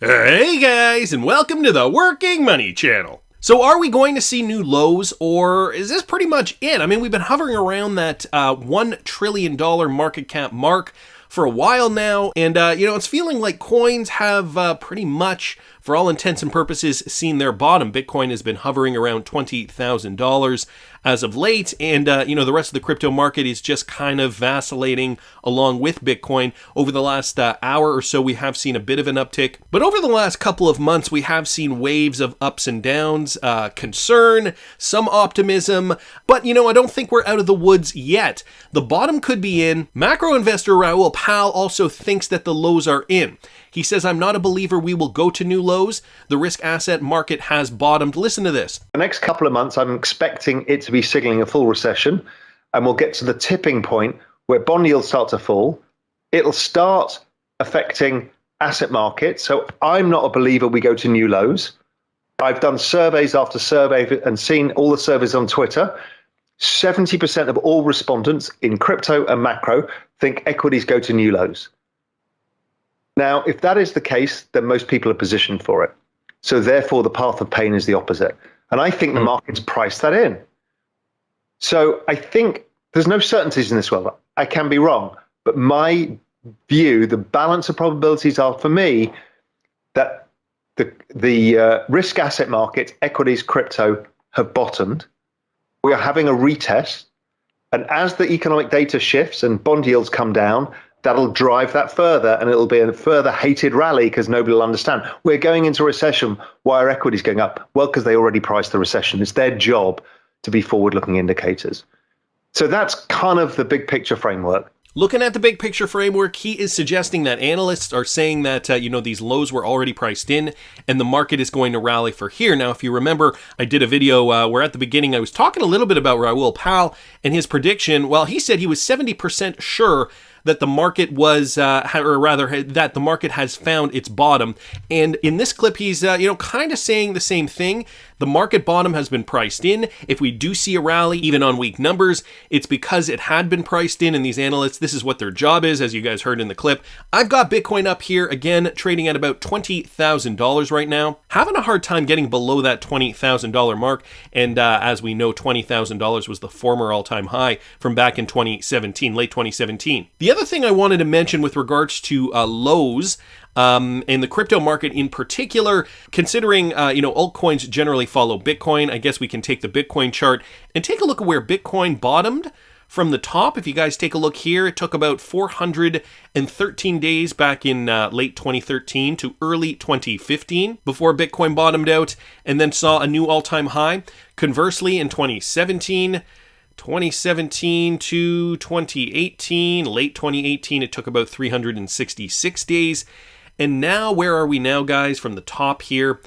Hey guys, and welcome to the Working Money Channel. So are we going to see new lows, or is this pretty much it? I mean, we've been hovering around that $1 trillion market cap mark for a while now, and it's feeling like coins have pretty much, for all intents and purposes, seen their bottom. Bitcoin has been hovering around $20,000 as of late, and the rest of the crypto market is just kind of vacillating along with Bitcoin. Over the last hour or so, we have seen a bit of an uptick, but over the last couple of months, we have seen waves of ups and downs, concern, some optimism, but I don't think we're out of the woods yet. The bottom could be in. Macro investor Raoul Pal also thinks that the lows are in. He says, "I'm not a believer we will go to new lows. The risk asset market has bottomed." Listen to this. The next couple of months, I'm expecting it to be signaling a full recession, and we'll get to the tipping point where bond yields start to fall. It'll start affecting asset markets. So I'm not a believer we go to new lows. I've done surveys after survey and seen all the surveys on Twitter. 70% of all respondents in crypto and macro think equities go to new lows. Now, if that is the case, then most people are positioned for it. So therefore, the path of pain is the opposite. And I think the market's priced that in. So I think there's no certainties in this world. I can be wrong. But my view, the balance of probabilities are for me that the risk asset market, equities, crypto, have bottomed. We are having a retest. And as the economic data shifts and bond yields come down, that'll drive that further, and it'll be a further hated rally because nobody will understand. We're going into a recession. Why are equities going up? Well, because they already priced the recession. It's their job to be forward-looking indicators. So that's kind of the big picture framework. Looking at the big picture framework, he is suggesting that analysts are saying that, these lows were already priced in and the market is going to rally for here. Now, if you remember, I did a video where at the beginning I was talking a little bit about Raoul Pal and his prediction. Well, he said he was 70% sure that the market was, that the market has found its bottom. And in this clip, he's, kind of saying the same thing. The market bottom has been priced in. If we do see a rally, even on weak numbers, it's because it had been priced in, and these analysts, this is what their job is, as you guys heard in the clip. I've got Bitcoin up here, again, trading at about $20,000 right now. Having a hard time getting below that $20,000 mark, and as we know, $20,000 was the former all-time high from back in 2017, late 2017. The other thing I wanted to mention with regards to lows, in the crypto market in particular, considering, altcoins generally follow Bitcoin, I guess we can take the Bitcoin chart and take a look at where Bitcoin bottomed from the top. If you guys take a look here, it took about 413 days back in late 2013 to early 2015 before Bitcoin bottomed out and then saw a new all-time high. Conversely, in 2017 to 2018, late 2018, it took about 366 days. And now, where are we now, guys? From the top here,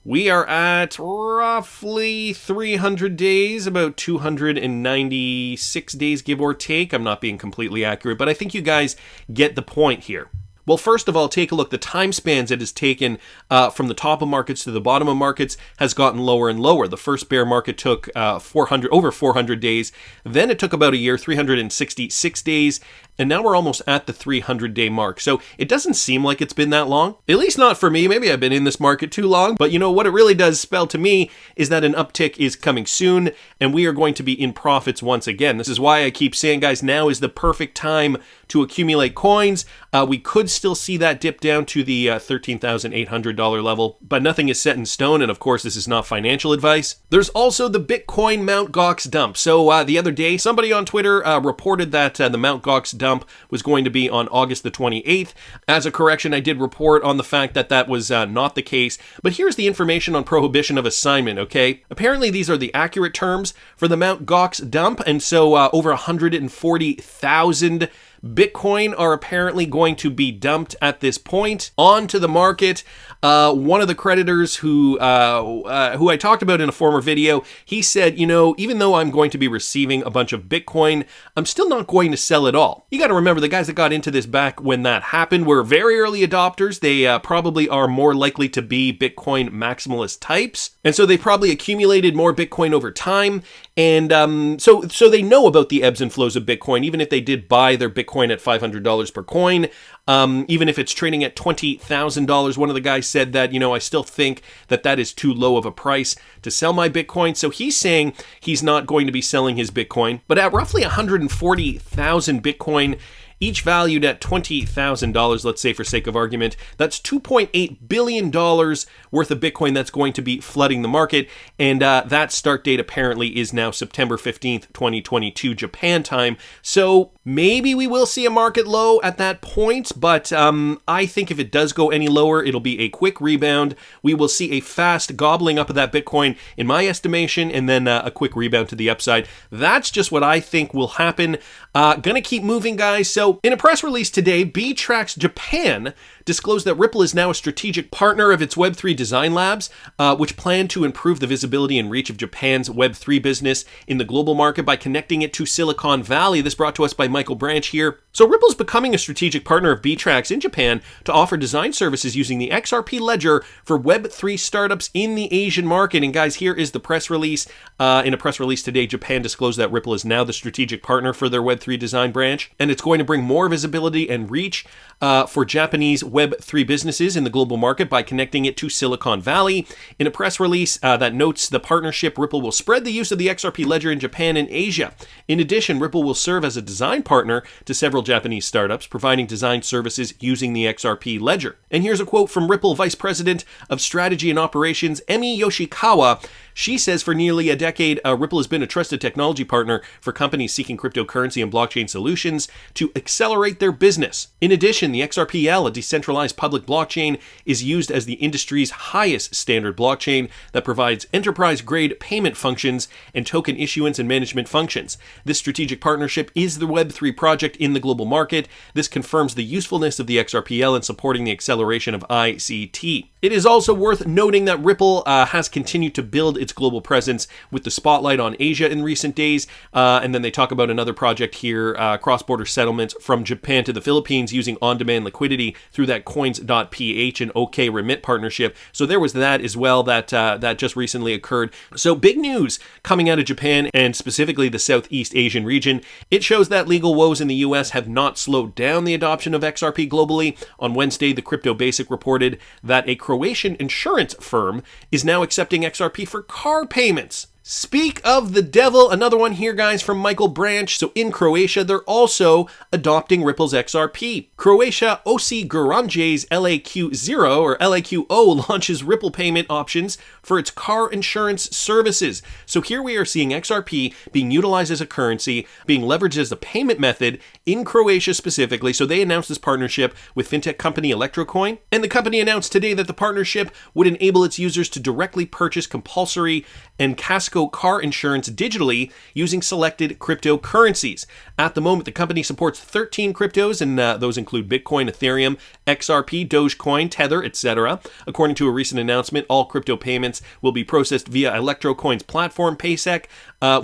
we are at roughly 300 days, about 296 days, give or take. I'm not being completely accurate, but I think you guys get the point here. Well, first of all, take a look. The time spans it has taken from the top of markets to the bottom of markets has gotten lower and lower. The first bear market took over 400 days. Then it took about a year, 366 days. And now we're almost at the 300-day mark. So it doesn't seem like it's been that long. At least not for me. Maybe I've been in this market too long. But what it really does spell to me is that an uptick is coming soon. And we are going to be in profits once again. This is why I keep saying, guys, now is the perfect time to accumulate coins. We could still see that dip down to the $13,800 level. But nothing is set in stone. And of course, this is not financial advice. There's also the Bitcoin Mt. Gox dump. So the other day, somebody on Twitter reported that the Mt. Gox dump was going to be on August the 28th. As a correction, I did report on the fact that that was not the case. But here's the information on prohibition of assignment, okay? Apparently, these are the accurate terms for the Mt. Gox dump, and so over 140,000 Bitcoin are apparently going to be dumped at this point onto the market. One of the creditors who I talked about in a former video, he said, even though I'm going to be receiving a bunch of Bitcoin, I'm still not going to sell it all. You got to remember, the guys that got into this back when that happened were very early adopters. They probably are more likely to be Bitcoin maximalist types. And so they probably accumulated more Bitcoin over time. And so they know about the ebbs and flows of Bitcoin, even if they did buy their Bitcoin Bitcoin at $500 per coin. Even if it's trading at $20,000, one of the guys said that, I still think that that is too low of a price to sell my Bitcoin. So he's saying he's not going to be selling his Bitcoin. But at roughly 140,000 Bitcoin, each valued at $20,000, let's say for sake of argument, that's $2.8 billion worth of Bitcoin that's going to be flooding the market. And that start date apparently is now September 15th, 2022, Japan time. So maybe we will see a market low at that point, but I think if it does go any lower, it'll be a quick rebound. We will see a fast gobbling up of that Bitcoin, in my estimation, and then a quick rebound to the upside. That's just what I think will happen. Gonna keep moving, guys. So in a press release today, BITRUE Japan disclosed that Ripple is now a strategic partner of its Web3 design labs, which plan to improve the visibility and reach of Japan's Web3 business in the global market by connecting it to Silicon Valley. This brought to us by Michael Branch here. So Ripple's becoming a strategic partner of BITRUE in Japan to offer design services using the XRP ledger for Web3 startups in the Asian market. And guys, here is the press release. In a press release today, Japan disclosed that Ripple is now the strategic partner for their Web3 design branch, and it's going to bring more visibility and reach for Japanese Web3 businesses in the global market by connecting it to Silicon Valley. In a press release that notes the partnership, Ripple will spread the use of the XRP ledger in Japan and Asia. In addition, Ripple will serve as a design partner to several Japanese startups, providing design services using the XRP ledger. And here's a quote from Ripple Vice President of Strategy and Operations, Emi Yoshikawa. She says for nearly a decade, Ripple has been a trusted technology partner for companies seeking cryptocurrency and blockchain solutions to accelerate their business. In addition, the XRPL, a decentralized public blockchain, is used as the industry's highest standard blockchain that provides enterprise-grade payment functions and token issuance and management functions. This strategic partnership is the Web3 project in the global market. This confirms the usefulness of the XRPL in supporting the acceleration of ICT. It is also worth noting that Ripple has continued to build its global presence with the spotlight on Asia in recent days. And then they talk about another project here, cross-border settlements from Japan to the Philippines using on-demand liquidity through that coins.ph and OK Remit partnership. So there was that as well that just recently occurred. So big news coming out of Japan and specifically the Southeast Asian region. It shows that legal woes in the US have not slowed down the adoption of XRP globally. On Wednesday, the Crypto Basic reported that a Croatian insurance firm is now accepting XRP for car payments. Speak of the devil, another one here, guys, from Michael Branch. So in Croatia, they're also adopting Ripple's XRP. Croatia Osiguranje's LAQ0 or LAQO launches Ripple payment options for its car insurance services. So here we are seeing XRP being utilized as a currency, being leveraged as a payment method in Croatia specifically. So they announced this partnership with fintech company Electrocoin. And the company announced today that the partnership would enable its users to directly purchase compulsory and Casco car insurance digitally using selected cryptocurrencies. At the moment, the company supports 13 cryptos, and those include Bitcoin, Ethereum, XRP, Dogecoin, Tether, etc. According to a recent announcement, all crypto payments will be processed via Electrocoin's platform, Paysec,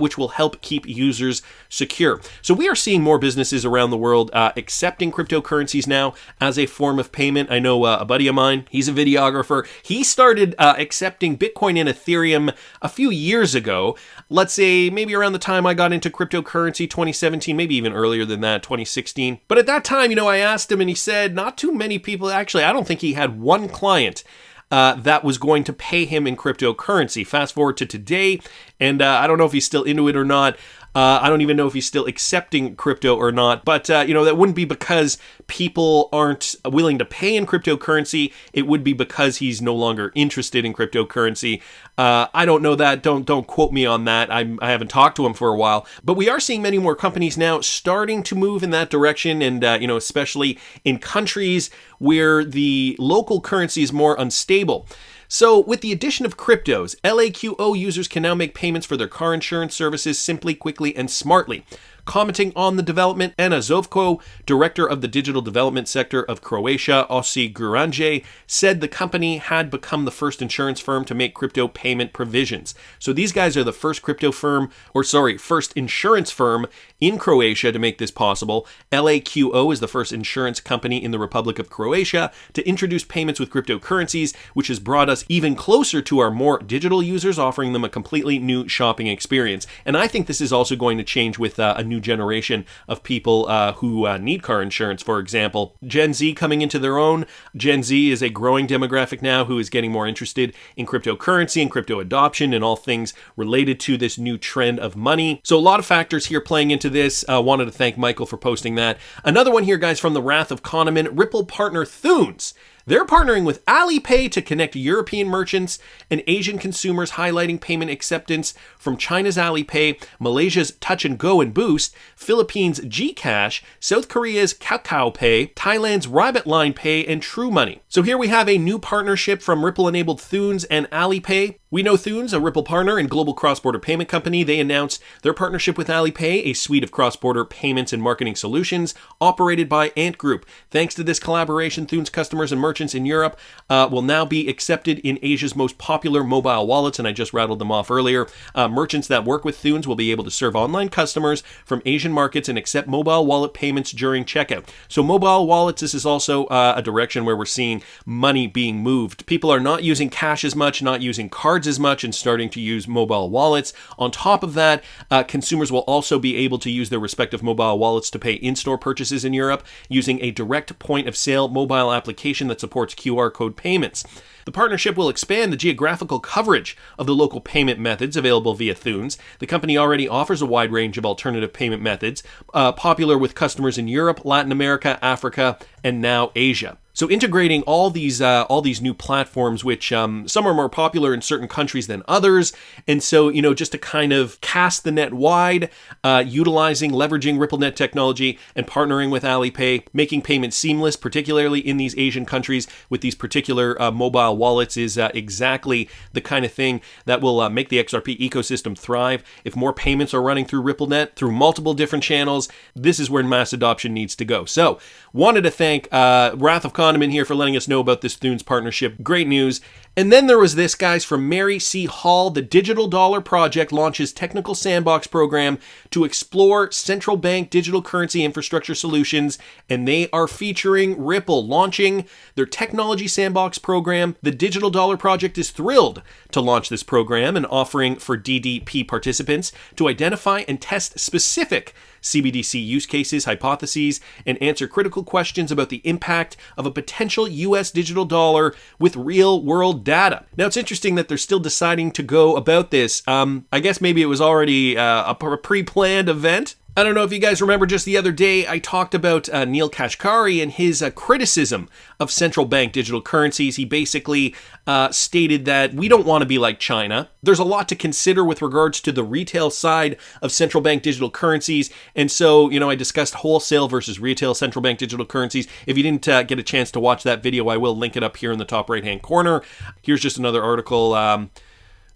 which will help keep users secure. So we are seeing more businesses around the world accepting cryptocurrencies now as a form of payment. I know a buddy of mine, he's a videographer. He started accepting Bitcoin and Ethereum a few years ago. Let's say maybe around the time I got into cryptocurrency, 2017, maybe even earlier than that, 2016. But at that time, I asked him and he said not too many people, actually, I don't think he had one client that was going to pay him in cryptocurrency. Fast forward to today, and I don't know if he's still into it or not. I don't even know if he's still accepting crypto or not, but that wouldn't be because people aren't willing to pay in cryptocurrency. It would be because he's no longer interested in cryptocurrency. I don't know that. Don't quote me on that. I haven't talked to him for a while, but we are seeing many more companies now starting to move in that direction, and especially in countries where the local currency is more unstable. So with the addition of cryptos, LAQO users can now make payments for their car insurance services simply, quickly, and smartly. Commenting on the development, Ana Zovko, director of the digital development sector of Croatia, Osiguranje, said the company had become the first insurance firm to make crypto payment provisions. So these guys are the first first insurance firm in Croatia to make this possible. LAQO is the first insurance company in the Republic of Croatia to introduce payments with cryptocurrencies, which has brought us even closer to our more digital users, offering them a completely new shopping experience. And I think this is also going to change with a new new generation of people who need car insurance, for example. Gen Z coming into their own. Gen Z is a growing demographic now who is getting more interested in cryptocurrency and crypto adoption and all things related to this new trend of money. So a lot of factors here playing into this. Wanted to thank Michael for posting that. Another one here, guys, from the Wrath of Kahneman, Ripple partner Thunes. They're partnering with Alipay to connect European merchants and Asian consumers, highlighting payment acceptance from China's Alipay, Malaysia's Touch and Go and Boost, Philippines' Gcash, South Korea's Kakao Pay, Thailand's Rabbit Line Pay, and True Money. So here we have a new partnership from Ripple-enabled Thunes and Alipay. We know Thunes, a Ripple partner and global cross-border payment company. They announced their partnership with Alipay, a suite of cross-border payments and marketing solutions operated by Ant Group. Thanks to this collaboration, Thunes customers and merchants in Europe will now be accepted in Asia's most popular mobile wallets, and I just rattled them off earlier. Merchants that work with Thunes will be able to serve online customers from Asian markets and accept mobile wallet payments during checkout. So mobile wallets, this is also a direction where we're seeing money being moved. People are not using cash as much, not using cards as much, and starting to use mobile wallets. On top of that, consumers will also be able to use their respective mobile wallets to pay in-store purchases in Europe using a direct point-of-sale mobile application that supports QR code payments. The partnership will expand the geographical coverage of the local payment methods available via Thunes. The company already offers a wide range of alternative payment methods, popular with customers in Europe, Latin America, Africa, and now Asia. So integrating all these new platforms, which some are more popular in certain countries than others, and so just to kind of cast the net wide, leveraging RippleNet technology and partnering with Alipay, making payments seamless, particularly in these Asian countries with these particular mobile wallets, is exactly the kind of thing that will make the XRP ecosystem thrive. If more payments are running through RippleNet through multiple different channels, this is where mass adoption needs to go. So wanted to thank Wrath of Kahneman here for letting us know about this Thunes partnership. Great news. And then there was this, guys, from Mary C. Hall. The Digital Dollar Project launches technical sandbox program to explore central bank digital currency infrastructure solutions, and they are featuring Ripple launching their technology sandbox program. The Digital Dollar Project is thrilled to launch this program and offering for DDP participants to identify and test specific CBDC use cases, hypotheses, and answer critical questions about the impact of a potential US digital dollar with real-world data. Now, it's interesting that they're still deciding to go about this. I guess maybe it was already a pre-planned event. I don't know if you guys remember, just the other day I talked about Neil Kashkari and his criticism of central bank digital currencies. He basically stated that we don't want to be like China. There's a lot to consider with regards to the retail side of central bank digital currencies. And so, I discussed wholesale versus retail central bank digital currencies. If you didn't get a chance to watch that video, I will link it up here in the top right-hand corner. Here's just another article.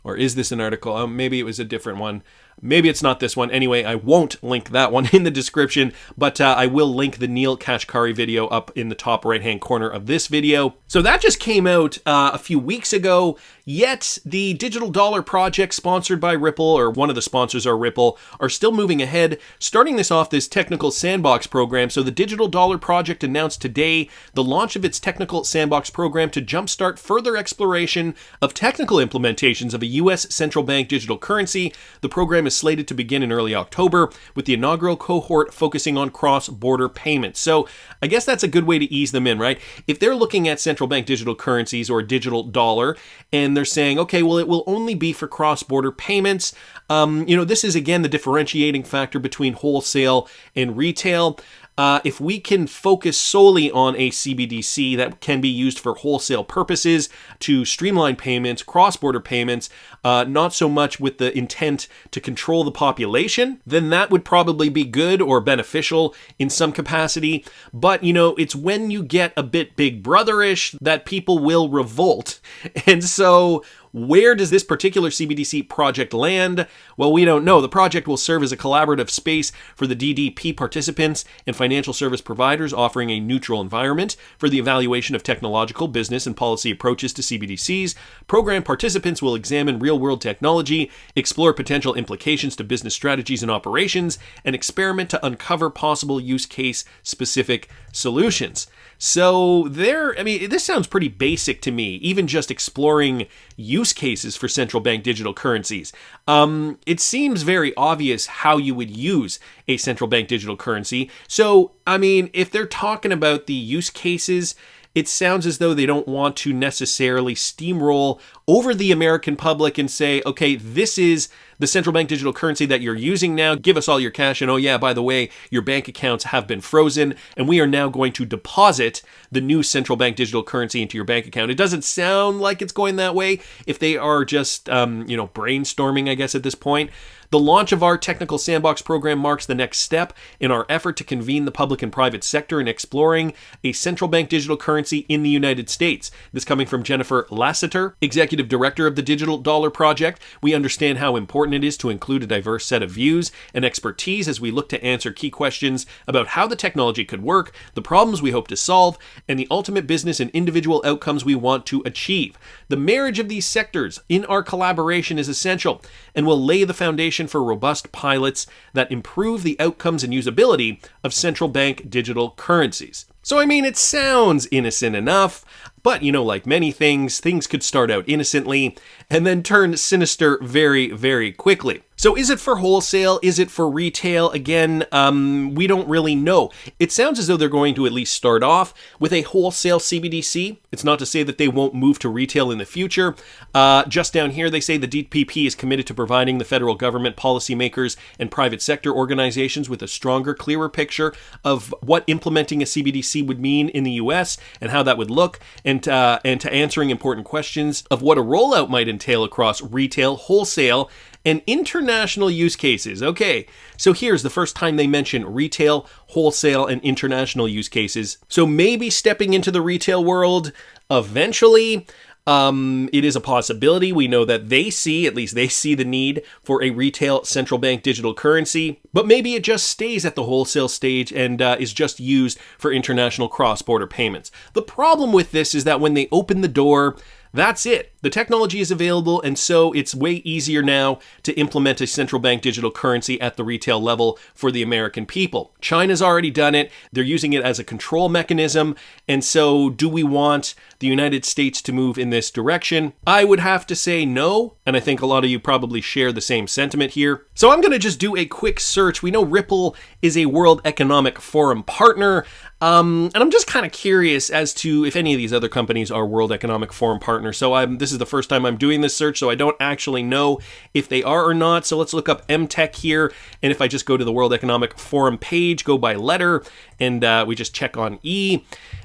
Or is this an article? Maybe it was a different one. Maybe it's not this one. Anyway, I won't link that one in the description, but I will link the Neil Kashkari video up in the top right-hand corner of this video. So that just came out a few weeks ago, yet the Digital Dollar Project, sponsored by Ripple, or one of the sponsors are Ripple, are still moving ahead, starting this technical sandbox program. So the Digital Dollar Project announced today the launch of its technical sandbox program to jumpstart further exploration of technical implementations of a U.S. central bank digital currency. The program is slated to begin in early October, with the inaugural cohort focusing on cross-border payments. So I guess that's a good way to ease them in, right? If they're looking at central bank digital currencies or digital dollar, and they're saying, okay, well, it will only be for cross-border payments. This is, again, the differentiating factor between wholesale and retail. If we can focus solely on a CBDC that can be used for wholesale purposes to streamline payments, cross-border payments, not so much with the intent to control the population, then that would probably be good or beneficial in some capacity. But, it's when you get a bit big brother-ish that people will revolt. And so where does this particular CBDC project land? Well, we don't know. The project will serve as a collaborative space for the DDP participants and financial service providers, offering a neutral environment for the evaluation of technological, business, and policy approaches to CBDCs. Program participants will examine real-world technology, explore potential implications to business strategies and operations, and experiment to uncover possible use case-specific solutions. So this sounds pretty basic to me, even just exploring use cases for central bank digital currencies. It seems very obvious how you would use a central bank digital currency. So, if they're talking about the use cases, it sounds as though they don't want to necessarily steamroll over the American public and say, okay, this is the central bank digital currency that you're using now. Give us all your cash. And oh yeah, by the way, your bank accounts have been frozen and we are now going to deposit the new central bank digital currency into your bank account. It doesn't sound like it's going that way if they are just, brainstorming, I guess, at this point. The launch of our Technical Sandbox program marks the next step in our effort to convene the public and private sector in exploring a central bank digital currency in the United States. This coming from Jennifer Lasseter, Executive Director of the Digital Dollar Project. We understand how important it is to include a diverse set of views and expertise as we look to answer key questions about how the technology could work, the problems we hope to solve, and the ultimate business and individual outcomes we want to achieve. The marriage of these sectors in our collaboration is essential and will lay the foundation for robust pilots that improve the outcomes and usability of central bank digital currencies. So, it sounds innocent enough, but, like many things could start out innocently and then turn sinister very, very quickly. So is it for wholesale? Is it for retail? Again, we don't really know. It sounds as though they're going to at least start off with a wholesale CBDC. It's not to say that they won't move to retail in the future. Just down here, they say the DPP is committed to providing the federal government, policymakers, and private sector organizations with a stronger, clearer picture of what implementing a CBDC would mean in the US and how that would look, and to answering important questions of what a rollout might entail across retail, wholesale, and international use cases. Okay, so here's the first time they mention retail, wholesale, and international use cases. So maybe stepping into the retail world eventually. It is a possibility. We know that they see the need for a retail central bank digital currency, but maybe it just stays at the wholesale stage and is just used for international cross-border payments. The problem with this is that when they open the door, that's it. The technology is available, and so it's way easier now to implement a central bank digital currency at the retail level for the American people. China's already done it. They're using it as a control mechanism, and so do we want the United States to move in this direction? I would have to say no, and I think a lot of you probably share the same sentiment here. So I'm going to just do a quick search. We know Ripple is a World Economic Forum partner, and I'm just kind of curious as to if any of these other companies are World Economic Forum partners. So this is the first time I'm doing this search, so I don't actually know if they are or not. So let's look up MTech here, and if I just go to the World Economic Forum page, go by letter, and we just check on E,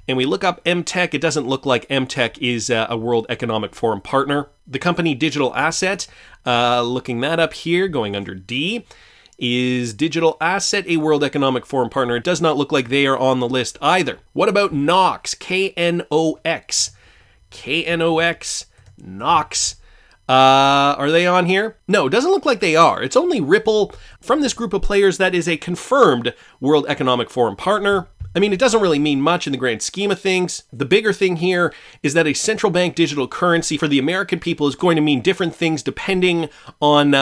and we look up MTech, it doesn't look like MTech is a World Economic Forum partner. The company Digital Asset, looking that up here, going under D, is Digital Asset a World Economic Forum partner? It does not look like they are on the list either. What about Knox? K-N-O-X. K-N-O-X. Knox. Are they on here? No, it doesn't look like they are. It's only Ripple from this group of players that is a confirmed World Economic Forum partner. It doesn't really mean much in the grand scheme of things. The bigger thing here is that a central bank digital currency for the American people is going to mean different things depending on,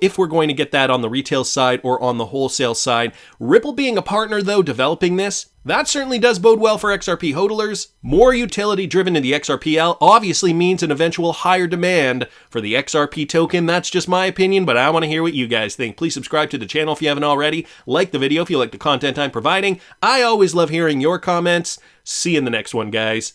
if we're going to get that on the retail side or on the wholesale side. Ripple being a partner, though, developing this, that certainly does bode well for XRP hodlers. More utility driven in the XRP obviously means an eventual higher demand for the XRP token. That's just my opinion, but I want to hear what you guys think. Please subscribe to the channel if you haven't already. Like the video if you like the content I'm providing. I always love hearing your comments. See you in the next one, guys.